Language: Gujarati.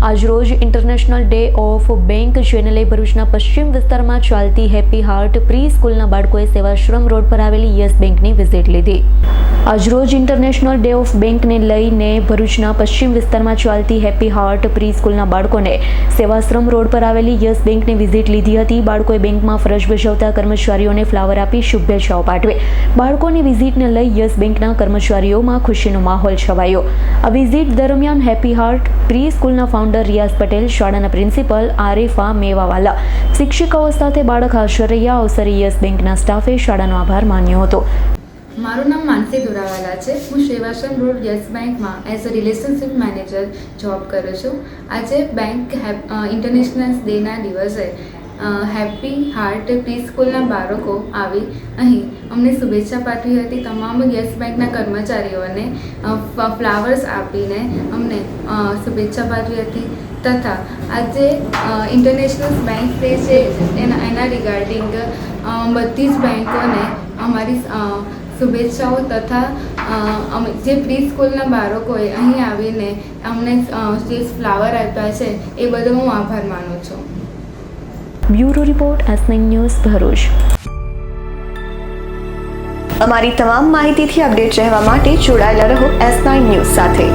આજરોજ ઇન્ટરનેશનલ ડે ઓફ બેંક જેને લઈ ભરૂચના પશ્ચિમ વિસ્તારમાં ચાલતી હેપી હાર્ટ પ્રી સ્કૂલના બાળકોએ સેવાશ્રમ રોડ પર આવેલી યસ બેંકની વિઝિટ લીધી. આજરોજ ઇન્ટરનેશનલ ડે ઓફ બેંકને લઈને ભરૂચના પશ્ચિમ વિસ્તારમાં ચાલતી હેપી હાર્ટ પ્રી સ્કૂલના બાળકોને સેવાશ્રમ રોડ પર આવેલી યસ બેંકની વિઝિટ લીધી હતી. બાળકોએ બેંકમાં ફરજ બજાવતા કર્મચારીઓને ફ્લાવર આપી શુભેચ્છાઓ પાઠવી. બાળકોની વિઝિટને લઈ યસ બેંકના કર્મચારીઓમાં ખુશીનો માહોલ છવાયો. આ વિઝિટ દરમિયાન હેપી હાર્ટ પ્રી સ્કૂલના ફાઉન્ડર રિયાઝ પટેલ, શાળાના પ્રિન્સિપલ આરિફા મેવાવાલા, શિક્ષિકાઓ સાથે બાળક હાજર રહ્યા. અવસરે યસ બેંકના સ્ટાફે શાળાનો આભાર માન્યો હતો. મારું નામ માનસી દોરાવાલા છે. હું સેવાશ્રમ રોડ યસ બેંકમાં as a relationship manager job કરું છું. આજે બેંક ઇન્ટરનેશનલ ડેના દિવસે હેપી હાર્ટ પ્રી સ્કૂલના બાળકો આવી અહીં અમને શુભેચ્છા પાઠવી હતી. તમામ યસ બેંકના કર્મચારીઓને ફ્લાવર્સ આપીને અમને શુભેચ્છા પાઠવી હતી તથા આજે ઇન્ટરનેશનલ બેંક ડે છે એના રિગાર્ડિંગ બધી જ બેંકોને અમારી શુભેચ્છાઓ તથા જે પ્રી સ્કૂલના બાળકોએ અહીં આવીને અમને જે ફ્લાવર આપ્યા છે એ બદલ હું આભાર માનું છું. Bureau report S9 news Bharuch. અમારી તમામ માહિતીથી અપડેટ રહેવા માટે જોડાયેલા રહો S9 ન્યૂઝ સાથે.